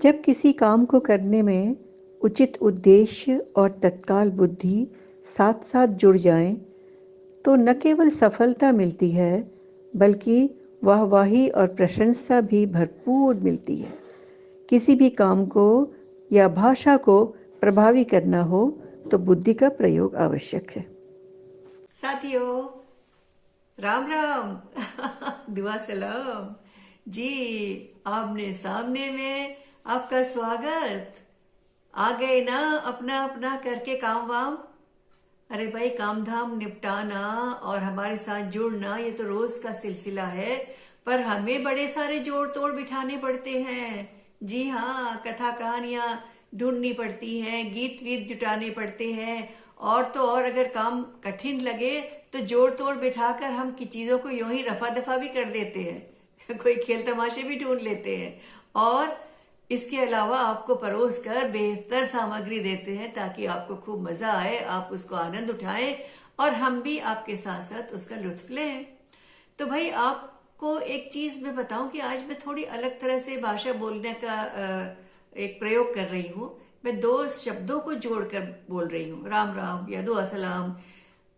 जब किसी काम को करने में उचित उद्देश्य और तत्काल बुद्धि साथ साथ जुड़ जाएं, तो न केवल सफलता मिलती है, बल्कि वाहवाही और प्रशंसा भी भरपूर मिलती है। किसी भी काम को या भाषा को प्रभावी करना हो तो बुद्धि का प्रयोग आवश्यक है। साथियों, राम राम। दुआ सलाम जी। आमने सामने में आपका स्वागत। आ गए ना अपना अपना करके काम वाम। अरे भाई, काम धाम निपटाना और हमारे साथ जुड़ना ये तो रोज का सिलसिला है, पर हमें बड़े सारे जोड़ तोड़ बिठाने पड़ते हैं। जी हाँ, कथा कहानियां ढूंढनी पड़ती हैं, गीत वीत जुटाने पड़ते हैं। और तो और अगर काम कठिन लगे तो जोड़ तोड़ बिठाकर हम की चीजों को यूं ही रफा दफा भी कर देते हैं। कोई खेल तमाशे भी ढूंढ लेते हैं और इसके अलावा आपको परोस कर बेहतर सामग्री देते हैं ताकि आपको खूब मजा आए, आप उसको आनंद उठाएं और हम भी आपके साथ साथ उसका लुत्फ लें। तो भाई, आपको एक चीज मैं बताऊं कि आज मैं थोड़ी अलग तरह से भाषा बोलने का एक प्रयोग कर रही हूँ। मैं दो शब्दों को जोड़कर बोल रही हूँ, राम राम या दुआ सलाम,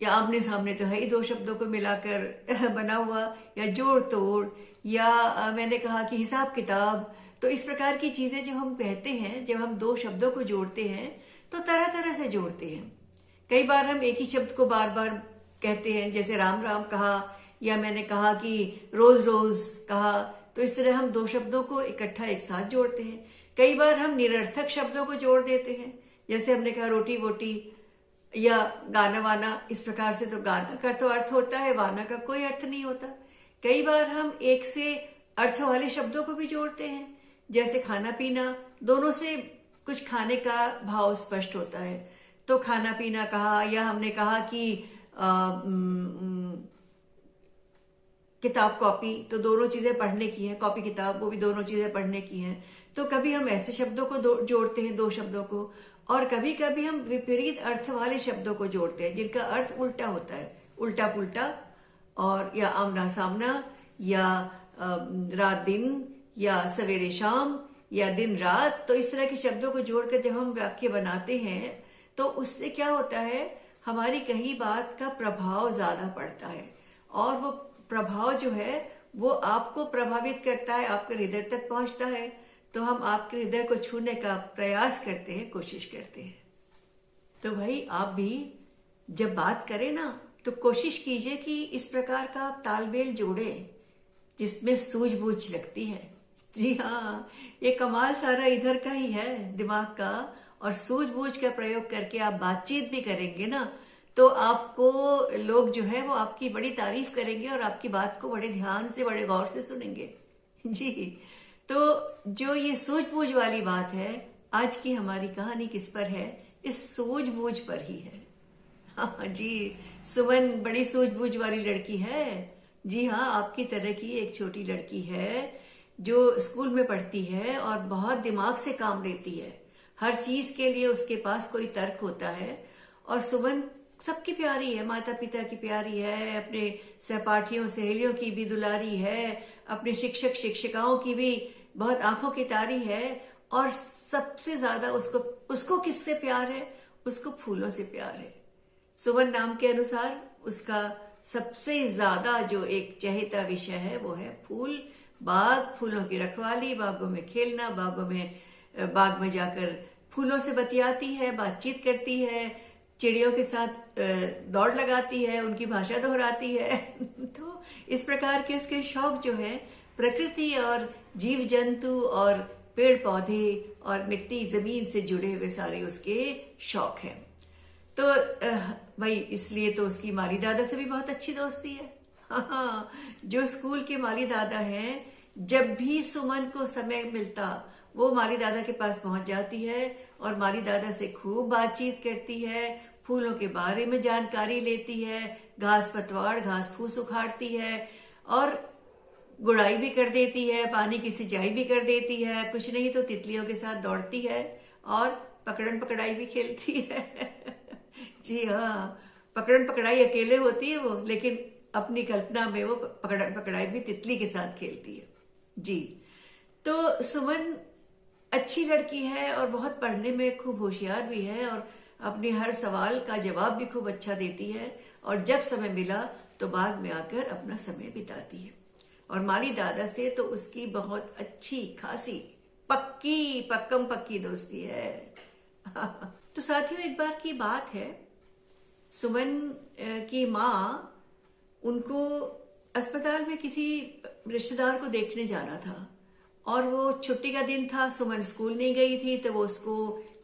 या आमने सामने तो है ही दो शब्दों को मिलाकर बना हुआ, या जोड़ तोड़, या मैंने कहा कि हिसाब किताब। तो इस प्रकार की चीजें जब हम कहते हैं, जब हम दो शब्दों को जोड़ते हैं तो तरह तरह से जोड़ते हैं। कई बार हम एक ही शब्द को बार बार कहते हैं, जैसे राम राम कहा, या मैंने कहा कि रोज रोज कहा। तो इस तरह हम दो शब्दों को इकट्ठा एक साथ जोड़ते हैं। कई बार हम निरर्थक शब्दों को जोड़ देते हैं, जैसे हमने कहा रोटी वोटी या गाना वाना। इस प्रकार से तो गाना का तो अर्थ होता है, वाना का कोई अर्थ नहीं होता। कई बार हम एक से अर्थ वाले शब्दों को भी जोड़ते हैं, जैसे खाना पीना। दोनों से कुछ खाने का भाव स्पष्ट होता है, तो खाना पीना कहा। या हमने कहा कि किताब कॉपी, तो दोनों चीजें पढ़ने की हैं। कॉपी किताब, वो भी दोनों चीजें पढ़ने की हैं। तो कभी हम ऐसे शब्दों को जोड़ते हैं, दो शब्दों को, और कभी कभी हम विपरीत अर्थ वाले शब्दों को जोड़ते हैं जिनका अर्थ उल्टा होता है, उल्टा पुल्टा, और या आमना सामना, या रात दिन, या सवेरे शाम, या दिन रात। तो इस तरह के शब्दों को जोड़कर जब हम वाक्य बनाते हैं तो उससे क्या होता है, हमारी कही बात का प्रभाव ज्यादा पड़ता है, और वो प्रभाव जो है वो आपको प्रभावित करता है, आपके हृदय तक पहुंचता है। तो हम आपके हृदय को छूने का प्रयास करते हैं, कोशिश करते हैं। तो भाई, आप भी जब बात करें ना तो कोशिश कीजिए कि इस प्रकार का आप तालमेल जोड़े जिसमें सूझबूझ लगती है। जी हाँ, ये कमाल सारा इधर का ही है, दिमाग का। और सूझबूझ का प्रयोग करके आप बातचीत भी करेंगे ना, तो आपको लोग जो है वो आपकी बड़ी तारीफ करेंगे और आपकी बात को बड़े ध्यान से, बड़े गौर से सुनेंगे। जी। तो जो ये सूझबूझ वाली बात है, आज की हमारी कहानी किस पर है? इस सूझबूझ पर ही है। हाँ जी, सुमन बड़ी सूझबूझ वाली लड़की है। जी हाँ, आपकी तरह की एक छोटी लड़की है जो स्कूल में पढ़ती है और बहुत दिमाग से काम लेती है। हर चीज के लिए उसके पास कोई तर्क होता है। और सुमन सबकी प्यारी है, माता पिता की प्यारी है, अपने सहपाठियों सहेलियों की भी दुलारी है, अपने शिक्षक शिक्षिकाओं की भी बहुत आंखों की तारी है। और सबसे ज्यादा उसको उसको किससे प्यार है? उसको फूलों से प्यार है। सुमन नाम के अनुसार उसका सबसे ज्यादा जो एक चहेता विषय है वो है फूल, बाग, फूलों की रखवाली, बागों में खेलना, बाग में जाकर फूलों से बतियाती है, बातचीत करती है, चिड़ियों के साथ दौड़ लगाती है, उनकी भाषा दोहराती है। तो इस प्रकार के उसके शौक जो है, प्रकृति और जीव जंतु और पेड़ पौधे और मिट्टी जमीन से जुड़े हुए सारे उसके शौक हैं। तो भाई, इसलिए तो उसकी माली दादा से भी बहुत अच्छी दोस्ती है। हाँ, जो स्कूल के माली दादा हैं, जब भी सुमन को समय मिलता वो माली दादा के पास पहुंच जाती है और माली दादा से खूब बातचीत करती है, फूलों के बारे में जानकारी लेती है, घास पतवार, घास फूस उखाड़ती है, और गुड़ाई भी कर देती है, पानी की सिंचाई भी कर देती है, कुछ नहीं तो तितलियों के साथ दौड़ती है और पकड़न पकड़ाई भी खेलती है। जी हाँ, पकड़न पकड़ाई अकेले होती है वो, लेकिन अपनी कल्पना में वो पकड़न पकड़ाई भी तितली के साथ खेलती है। जी। तो सुमन अच्छी अच्छी लड़की है और बहुत पढ़ने में खूब होशियार भी है और अपने हर सवाल का जवाब भी खूब अच्छा देती है और जब समय मिला तो बाग में आकर अपना समय बिताती है। और माली दादा से तो उसकी बहुत अच्छी खासी पक्कम पक्की दोस्ती है। तो साथियों, एक बार की बात है, सुमन की माँ उनको अस्पताल में किसी रिश्तेदार को देखने जाना था और वो छुट्टी का दिन था। सुमन स्कूल नहीं गई थी तो वो उसको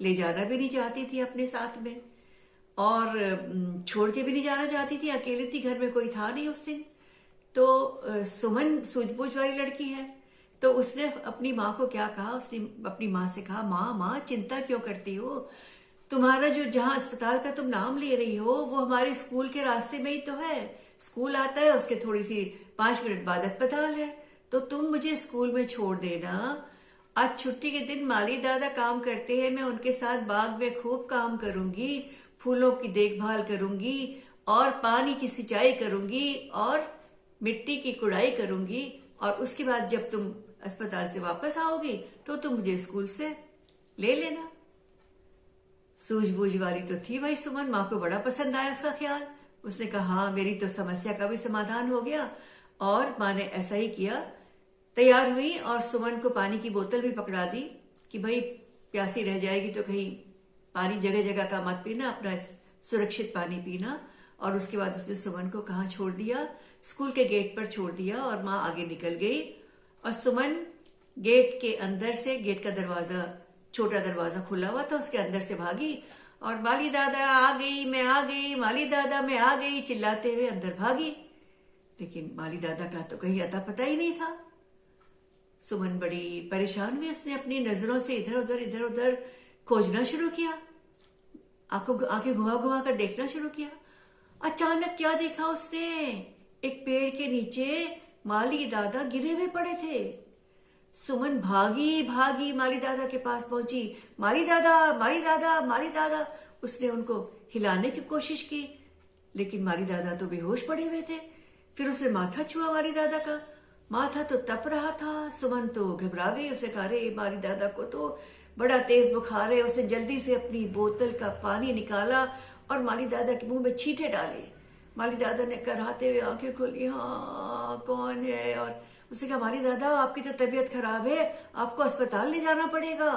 ले जाना भी नहीं चाहती थी अपने साथ में और छोड़ के भी नहीं जाना चाहती थी। अकेली थी, घर में कोई था नहीं उस दिन। तो सुमन सूझबूझ वाली लड़की है, तो उसने अपनी माँ को क्या कहा, उसने अपनी माँ से कहा, माँ चिंता क्यों करती हो, तुम्हारा जो जहाँ अस्पताल का तुम नाम ले रही हो वो हमारे स्कूल के रास्ते में ही तो है। स्कूल आता है, उसके थोड़ी सी 5 मिनट बाद अस्पताल है, तो तुम मुझे स्कूल में छोड़ देना। आज छुट्टी के दिन माली दादा काम करते हैं, मैं उनके साथ बाग में खूब काम करूंगी, फूलों की देखभाल करूंगी और पानी की सिंचाई करूंगी और मिट्टी की कुड़ाई करूंगी और उसके बाद जब तुम अस्पताल से वापस आओगी तो तुम मुझे स्कूल से ले लेना। सूझबूझ वाली तो थी भाई सुमन, माँ को बड़ा पसंद आया उसका ख्याल। उसने कहा, हाँ मेरी तो समस्या का भी समाधान हो गया। और माँ ने ऐसा ही किया, तैयार हुई और सुमन को पानी की बोतल भी पकड़ा दी कि भाई प्यासी रह जाएगी तो कहीं पानी जगह जगह का मत पीना, अपना सुरक्षित पानी पीना। और उसके बाद उसने सुमन को कहाँ छोड़ दिया, स्कूल के गेट पर छोड़ दिया और माँ आगे निकल गई। और सुमन गेट के अंदर से, गेट का दरवाजा, छोटा दरवाजा खुला हुआ था, उसके अंदर से भागी और माली दादा आ गई, मैं आ गई, माली दादा मैं आ गई चिल्लाते हुए अंदर भागी। लेकिन माली दादा का तो कहीं अता पता ही नहीं था। सुमन बड़ी परेशान हुई, उसने अपनी नजरों से इधर उधर खोजना शुरू किया, आंखें घुमा घुमा कर देखना शुरू किया। अचानक क्या देखा उसने, एक पेड़ के नीचे माली दादा गिरे हुए पड़े थे। सुमन भागी भागी माली दादा के पास पहुंची, माली दादा माली दादा माली दादा। उसने उनको हिलाने की कोशिश की लेकिन माली दादा तो बेहोश पड़े हुए थे। फिर उसने माथा छुआ माली दादा का, माथा तो तप रहा था। सुमन तो घबरा गई, उसे कहा, अरे माली दादा को तो बड़ा तेज बुखार है। उसने जल्दी से अपनी बोतल का पानी निकाला और माली दादा के मुंह में छींटे डाले। माली दादा ने कराहते हुए आंखें खोली, हाँ कौन है? और उसे कहा, माली दादा आपकी तो तबीयत खराब है, आपको अस्पताल ले जाना पड़ेगा।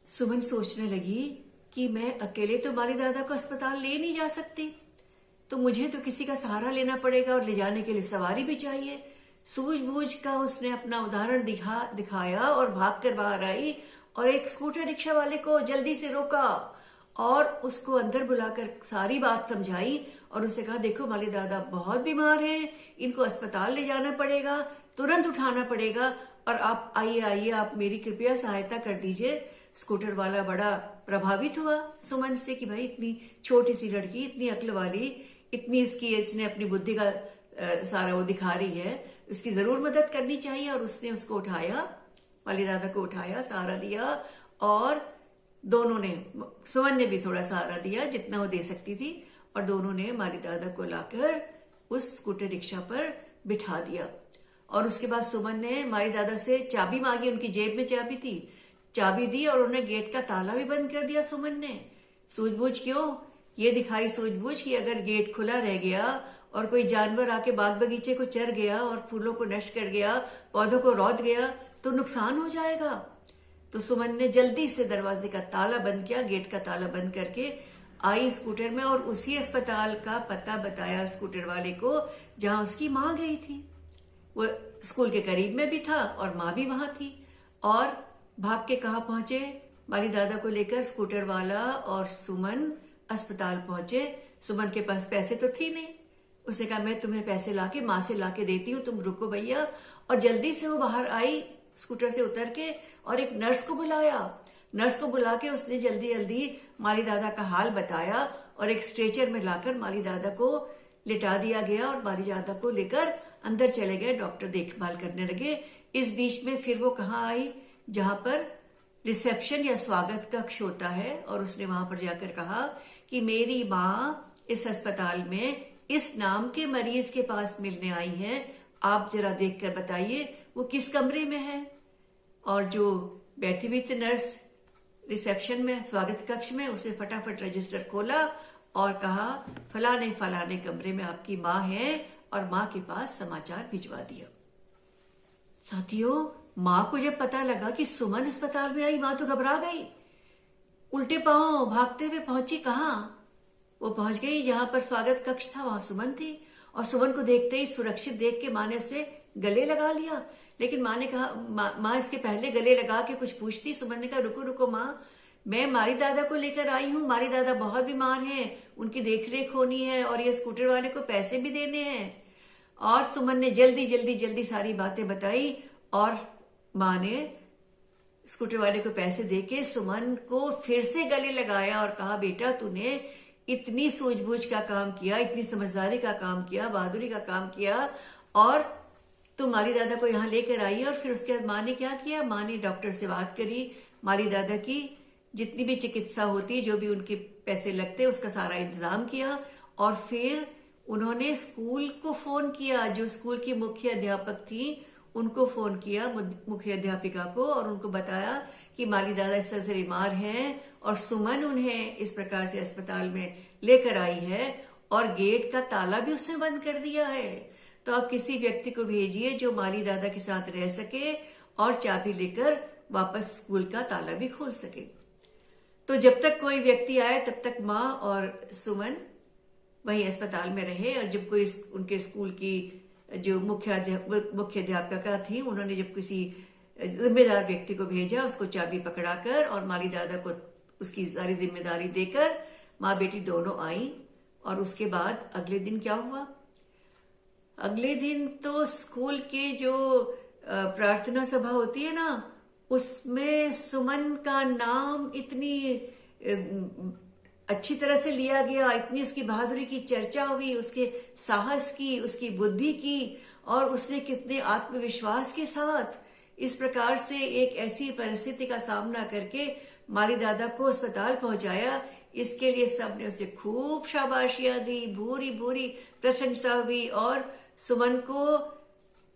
सुमन सोचने लगी कि मैं अकेले तो माली दादा को अस्पताल ले नहीं जा सकती, तो मुझे तो किसी का सहारा लेना पड़ेगा और ले जाने के लिए सवारी भी चाहिए। सूझबूझ का उसने अपना उदाहरण दिखाया और भागकर बाहर आई और एक स्कूटर रिक्शा वाले को जल्दी से रोका और उसको अंदर बुलाकर सारी बात समझाई और उसे कहा, देखो माली दादा बहुत बीमार हैं, इनको अस्पताल ले जाना पड़ेगा, तुरंत उठाना पड़ेगा और आप आइए आप मेरी कृपया सहायता कर दीजिए। स्कूटर वाला बड़ा प्रभावित हुआ सुमन से कि भाई इतनी छोटी सी लड़की, इतनी अक्ल वाली, इतनी इसने अपनी बुद्धि का सारा वो दिखा रही है, इसकी जरूर मदद करनी चाहिए। और उसने उसको उठाया, माली दादा को उठाया, सहारा दिया और दोनों ने, सुमन ने भी थोड़ा सहारा दिया जितना वो दे सकती थी और दोनों ने माली दादा को लाकर उस स्कूटर रिक्शा पर बिठा दिया। और उसके बाद सुमन ने माली दादा से चाबी मांगी, उनकी जेब में चाबी थी, चाबी दी और उन्हें गेट का ताला भी बंद कर दिया सुमन ने। सूझबूझ क्यों? ये दिखाई सूझबूझ कि अगर गेट खुला रह गया और कोई जानवर आके बाग बगीचे को चर गया और फूलों को नष्ट कर गया, पौधों को रौंद गया तो नुकसान हो जाएगा। तो सुमन ने जल्दी से दरवाजे का ताला बंद किया, गेट का ताला बंद करके आई स्कूटर में और उसी अस्पताल का पता बताया स्कूटर वाले को जहां उसकी माँ गई थी। वो स्कूल के करीब में भी था और माँ भी वहां थी। और भाग के कहाँ पहुंचे, माली दादा को लेकर स्कूटर वाला और सुमन अस्पताल पहुंचे। सुमन के पास पैसे तो थी नहीं, उसने कहा, मैं तुम्हें पैसे लाके माँ से लाके देती हूँ, तुम रुको भैया। और जल्दी से वो बाहर आई स्कूटर से उतर के और एक नर्स को बुलाया। नर्स को बुला के उसने जल्दी जल्दी माली दादा का हाल बताया और एक स्ट्रेचर में लाकर माली दादा को लिटा दिया गया और माली दादा को लेकर अंदर चले गए, डॉक्टर देखभाल करने लगे। इस बीच में फिर वो कहाँ आई, जहां पर रिसेप्शन या स्वागत कक्ष होता है और उसने वहां पर जाकर कहा कि मेरी माँ इस अस्पताल में इस नाम के मरीज के पास मिलने आई है, आप जरा देखकर बताइए वो किस कमरे में है। और जो बैठी हुई थी नर्स रिसेप्शन में, स्वागत कक्ष में, उसने फटाफट रजिस्टर खोला और कहा फलाने फलाने कमरे में आपकी माँ है, और माँ के पास समाचार भिजवा दिया। साथियों, माँ को जब पता लगा कि सुमन अस्पताल में आई, माँ तो घबरा गई। उल्टे पांव भागते हुए पहुंची। कहाँ? वो पहुंच गई जहां पर स्वागत कक्ष था, वहां सुमन थी। और सुमन को देखते ही, सुरक्षित देख के माँ ने उसे गले लगा लिया। लेकिन माँ ने कहा, माँ इसके पहले गले लगा के कुछ पूछती। सुमन ने कहा, रुको रुको माँ, मैं माली दादा को लेकर आई हूँ, माली दादा बहुत बीमार हैं, उनकी देखरेख होनी है और ये स्कूटर वाले को पैसे भी देने हैं। और सुमन ने जल्दी जल्दी जल्दी सारी बातें बताई और माँ ने स्कूटर वाले को पैसे देके सुमन को फिर से गले लगाया और कहा, बेटा तूने इतनी सूझबूझ का काम किया, इतनी समझदारी का काम किया, बहादुरी का काम किया, और तुम माली दादा को यहाँ लेकर आई। और फिर उसके बाद माँ ने क्या किया? माँ ने डॉक्टर से बात करी, माली दादा की जितनी भी चिकित्सा होती, जो भी उनके पैसे लगते, उसका सारा इंतजाम किया। और फिर उन्होंने स्कूल को फोन किया, जो स्कूल की मुख्य अध्यापक थी उनको फोन किया, मुख्य अध्यापिका को, और उनको बताया कि माली दादा इस तरह से बीमार हैं और सुमन उन्हें इस प्रकार से अस्पताल में लेकर आई है, और गेट का ताला भी उसने बंद कर दिया है। तो आप किसी व्यक्ति को भेजिए जो माली दादा के साथ रह सके और चाबी लेकर वापस स्कूल का ताला भी खोल सके। तो जब तक कोई व्यक्ति आए तब तक माँ और सुमन वही अस्पताल में रहे। और जब कोई उनके स्कूल की जो मुख्य अध्यापिका थी, उन्होंने जब किसी जिम्मेदार व्यक्ति को भेजा, उसको चाबी पकड़ाकर और माली दादा को उसकी सारी जिम्मेदारी देकर माँ बेटी दोनों आई। और उसके बाद अगले दिन क्या हुआ? अगले दिन तो स्कूल के जो प्रार्थना सभा होती है ना, उसमें सुमन का नाम इतनी अच्छी तरह से लिया गया, इतनी उसकी बहादुरी की चर्चा हुई, उसके साहस की, उसकी बुद्धि की, और उसने कितने आत्मविश्वास के साथ इस प्रकार से एक ऐसी परिस्थिति का सामना करके माली दादा को अस्पताल पहुंचाया। इसके लिए सबने उसे खूब शाबाशियां दी, भूरी भूरी प्रशंसा हुई, और सुमन को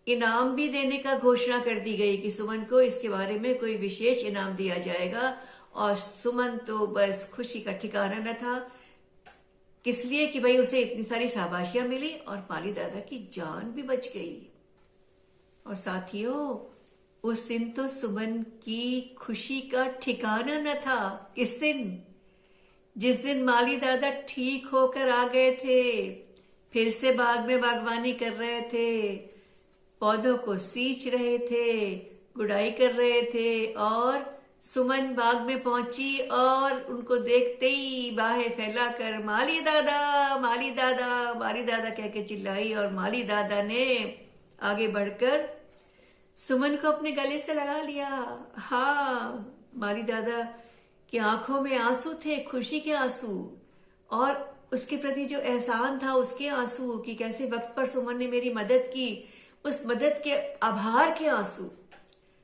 इनाम भी देने का घोषणा कर दी गई कि सुमन को इसके बारे में कोई विशेष इनाम दिया जाएगा। और सुमन तो बस खुशी का ठिकाना न था, किस लिए कि भाई उसे इतनी सारी शाबाशियां मिली और माली दादा की जान भी बच गई। और साथियों, उस दिन तो सुमन की खुशी का ठिकाना न था। किस दिन? जिस दिन माली दादा ठीक होकर आ गए थे, फिर से बाग में बागवानी कर रहे थे, पौधों को सींच रहे थे, गुड़ाई कर रहे थे, और सुमन बाग में पहुंची और उनको देखते ही बाहें फैलाकर माली दादा, माली दादा, माली दादा कह के चिल्लाई। और माली दादा ने आगे बढ़कर सुमन को अपने गले से लगा लिया। हाँ, माली दादा की आंखों में आंसू थे, खुशी के आंसू, और उसके प्रति जो एहसान था उसके आंसू, कि कैसे वक्त पर सुमन ने मेरी मदद की, उस मदद के आभार के आंसू।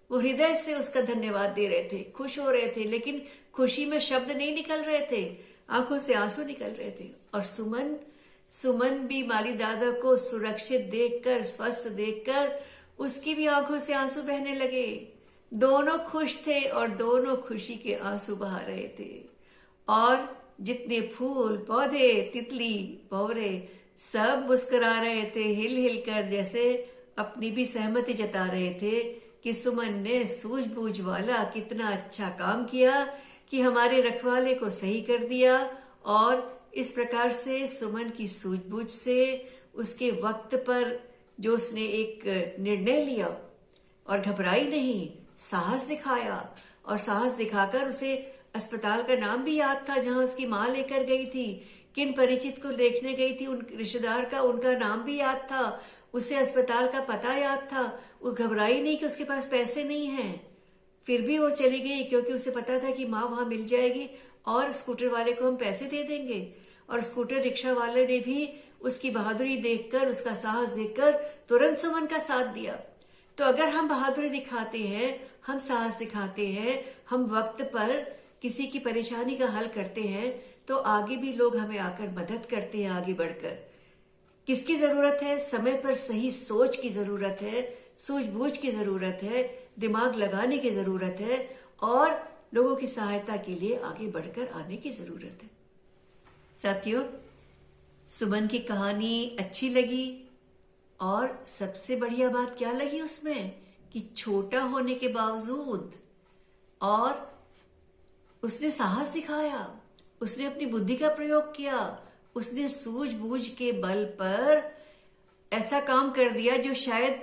वो हृदय से उसका धन्यवाद दे रहे थे, खुश हो रहे थे, लेकिन खुशी में शब्द नहीं निकल रहे थे, आंखों से आंसू निकल रहे थे। और सुमन भी माली दादा को सुरक्षित देखकर, स्वस्थ देखकर, उसकी भी आंखों से आंसू बहने लगे। दोनों खुश थे और दोनों खुशी के आंसू बहा रहे थे। और जितने फूल, पौधे, तितली, भंवरे सब मुस्कुरा रहे थे, हिल हिल कर, जैसे अपनी भी सहमति जता रहे थे कि सुमन ने सूझबूझ वाला कितना अच्छा काम किया कि हमारे रखवाले को सही कर दिया। और इस प्रकार से सुमन की सूझबूझ से, उसके वक्त पर जो उसने एक निर्णय लिया और घबराई नहीं, साहस दिखाया, और साहस दिखाकर उसे अस्पताल का नाम भी याद था जहां उसकी माँ लेकर गई थी, किन परिचित को देखने गई थी, उन रिश्तेदार का, उनका नाम भी याद था, उसे अस्पताल का पता याद था। वो घबराई नहीं कि उसके पास पैसे नहीं हैं, फिर भी वो चली गई क्योंकि उसे पता था कि माँ वहां मिल जाएगी और स्कूटर वाले को हम पैसे दे देंगे। और स्कूटर रिक्शा वाले ने भी उसकी बहादुरी देखकर, उसका साहस देखकर तुरंत सुमन का साथ दिया। तो अगर हम बहादुरी दिखाते हैं, हम साहस दिखाते हैं, हम वक्त पर किसी की परेशानी का हल करते हैं, तो आगे भी लोग हमें आकर मदद करते हैं आगे बढ़कर। किसकी जरूरत है? समय पर सही सोच की जरूरत है, सूझबूझ की जरूरत है, दिमाग लगाने की जरूरत है, और लोगों की सहायता के लिए आगे बढ़कर आने की जरूरत है। साथियों, सुमन की कहानी अच्छी लगी और सबसे बढ़िया बात क्या लगी उसमें कि छोटा होने के बावजूद और उसने साहस दिखाया, उसने अपनी बुद्धि का प्रयोग किया, उसने सूझबूझ के बल पर ऐसा काम कर दिया जो शायद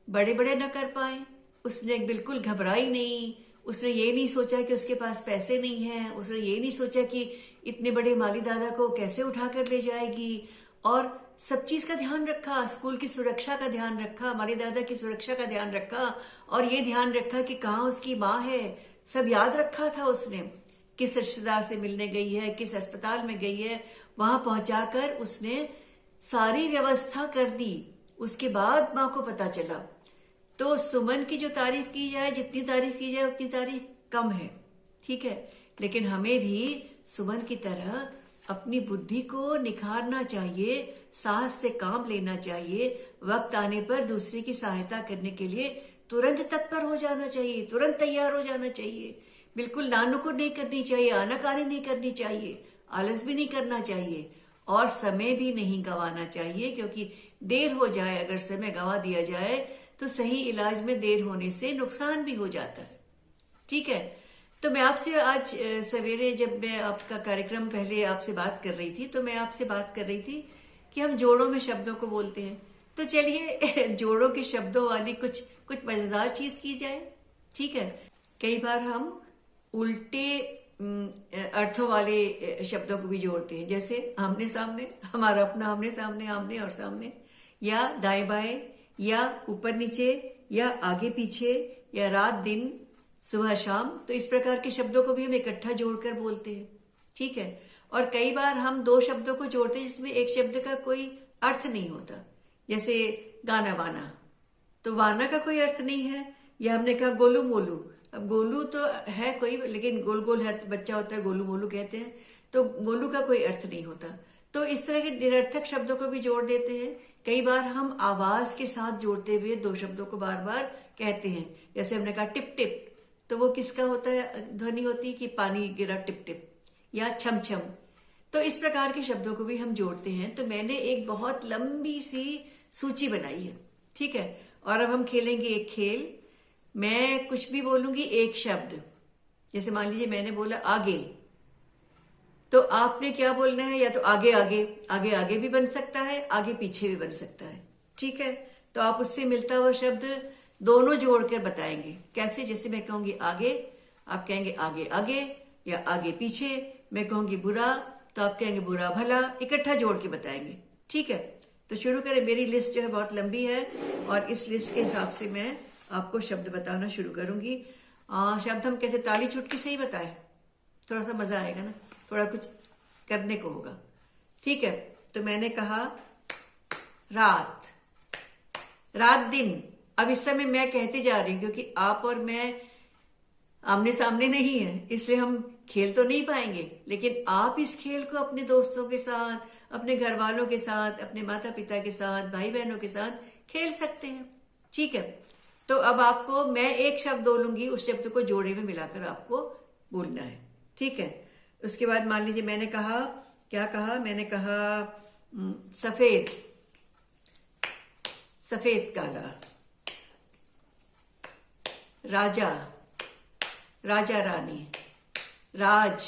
बड़े बड़े न कर पाए। उसने बिल्कुल घबराई नहीं, उसने ये नहीं सोचा कि उसके पास पैसे नहीं हैं, उसने ये नहीं सोचा कि इतने बड़े माली दादा को कैसे उठाकर ले जाएगी, और सब चीज का ध्यान रखा, स्कूल की सुरक्षा का ध्यान रखा, माली दादा की सुरक्षा का ध्यान रखा, और ये ध्यान रखा कि कहाँ उसकी माँ है, सब याद रखा था उसने। किस रिश्तेदार से मिलने गई है, किस अस्पताल में गई है, वहां पहुंचाकर उसने सारी व्यवस्था कर दी। उसके बाद माँ को पता चला। तो सुमन की जो तारीफ की जाए, जितनी तारीफ की जाए उतनी तारीफ कम है, ठीक है। लेकिन हमें भी सुमन की तरह अपनी बुद्धि को निखारना चाहिए, साहस से काम लेना चाहिए, वक्त आने पर दूसरे की सहायता करने के लिए तुरंत तत्पर हो जाना चाहिए, तुरंत तैयार हो जाना चाहिए। बिल्कुल नानुकुर नहीं करनी चाहिए, आनाकानी नहीं करनी चाहिए, आलस भी नहीं करना चाहिए, और समय भी नहीं गंवाना चाहिए, क्योंकि देर हो जाए, अगर समय गंवा दिया जाए तो सही इलाज में देर होने से नुकसान भी हो जाता है, ठीक है। तो मैं आपसे आज सवेरे जब मैं आपका कार्यक्रम पहले आपसे बात कर रही थी, तो मैं आपसे बात कर रही थी कि हम जोड़ों में शब्दों को बोलते हैं। तो चलिए जोड़ों के शब्दों वाली कुछ मजेदार चीज की जाए, ठीक है। कई बार हम उल्टे अर्थों वाले शब्दों को भी जोड़ते हैं, जैसे आमने सामने, हमारा अपना आमने सामने, आमने और सामने, या दाएं बाएं, या ऊपर नीचे, या आगे पीछे, या रात दिन, सुबह शाम। तो इस प्रकार के शब्दों को भी हम इकट्ठा जोड़कर बोलते हैं, ठीक है। और कई बार हम दो शब्दों को जोड़ते हैं जिसमें एक शब्द का कोई अर्थ नहीं होता, जैसे गाना वाना, तो वाना का कोई अर्थ नहीं है। या हमने कहा गोलू मोलू, अब गोलू तो है कोई, लेकिन गोल गोल है बच्चा होता है, गोलू मोलू कहते हैं, तो गोलू का कोई अर्थ नहीं होता। तो इस तरह के निरर्थक शब्दों को भी जोड़ देते हैं। कई बार हम आवाज के साथ जोड़ते हुए दो शब्दों को बार बार कहते हैं, जैसे हमने कहा टिप टिप, तो वो किसका होता है, ध्वनि होती है कि पानी गिरा टिप टिप, या छम छम। तो इस प्रकार के शब्दों को भी हम जोड़ते हैं। तो मैंने एक बहुत लंबी सी सूची बनाई है, ठीक है। और अब हम खेलेंगे एक खेल। मैं कुछ भी बोलूंगी एक शब्द, जैसे मान लीजिए मैंने बोला आगे, तो आपने क्या बोलना है, या तो आगे आगे, आगे आगे भी बन सकता है, आगे पीछे भी बन सकता है, ठीक है। तो आप उससे मिलता हुआ शब्द दोनों जोड़कर बताएंगे। कैसे, जैसे मैं कहूंगी आगे, आप कहेंगे आगे आगे, या आगे पीछे। मैं कहूंगी बुरा, तो आप कहेंगे बुरा भला, इकट्ठा जोड़ के बताएंगे, ठीक है। तो शुरू करें। मेरी लिस्ट जो है बहुत लंबी है, और इस लिस्ट के हिसाब से मैं आपको शब्द बताना शुरू करूंगी। शब्द हम कैसे, ताली चुटकी से ही बताएं, थोड़ा सा मजा आएगा ना, थोड़ा कुछ करने को होगा, ठीक है। तो मैंने कहा रात, रात दिन। अब इस समय मैं कहती जा रही हूं, क्योंकि आप और मैं आमने सामने नहीं है, इसलिए हम खेल तो नहीं पाएंगे, लेकिन आप इस खेल को अपने दोस्तों के साथ, अपने घर वालों के साथ, अपने माता पिता के साथ, भाई बहनों के साथ खेल सकते हैं, ठीक है। तो अब आपको मैं एक शब्द बोलूंगी, उस शब्द को जोड़े में मिलाकर आपको बोलना है, ठीक है। उसके बाद मान लीजिए मैंने कहा, क्या कहा, मैंने कहा सफेद, सफेद काला, राजा, राजा रानी, राज,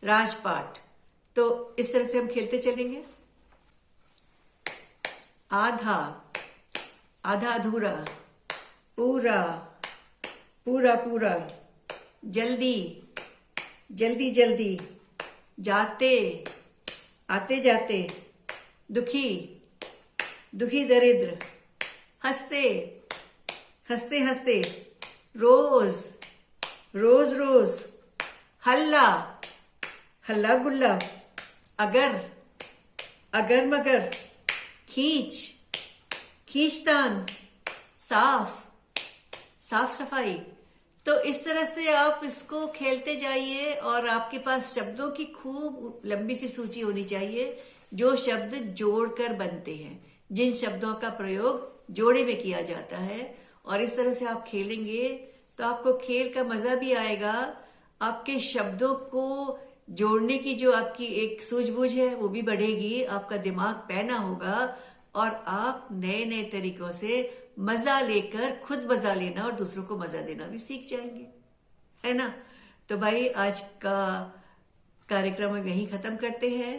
राजपाट। तो इस तरह से हम खेलते चलेंगे। आधा, आधा अधूरा, पूरा, पूरा पूरा, जल्दी, जल्दी जल्दी, जाते, आते जाते, दुखी, दुखी दरिद्र, हंसते, हंसते हंसते, रोज, रोज रोज, हल्ला, हल्ला गुल्ला, अगर, अगर मगर, खींच, खींचतान, साफ, साफ सफाई। तो इस तरह से आप इसको खेलते जाइए, और आपके पास शब्दों की खूब लंबी सी सूची होनी चाहिए, जो शब्द जोड़कर बनते हैं, जिन शब्दों का प्रयोग जोड़े में किया जाता है। और इस तरह से आप खेलेंगे तो आपको खेल का मजा भी आएगा, आपके शब्दों को जोड़ने की जो आपकी एक सूझबूझ है वो भी बढ़ेगी, आपका दिमाग पैना होगा और आप नए नए तरीकों से मजा लेकर खुद मजा लेना और दूसरों को मजा देना भी सीख जाएंगे, है ना। तो भाई आज का कार्यक्रम हम यहीं खत्म करते हैं।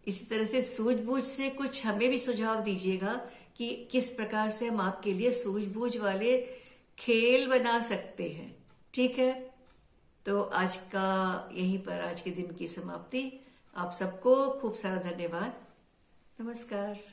इसी तरह से सूझबूझ से कुछ हमें भी सुझाव दीजिएगा कि किस प्रकार से हम आपके लिए सूझबूझ वाले खेल बना सकते हैं, ठीक है। तो आज का यहीं पर आज के दिन की समाप्ति। आप सबको खूब सारा धन्यवाद। नमस्कार।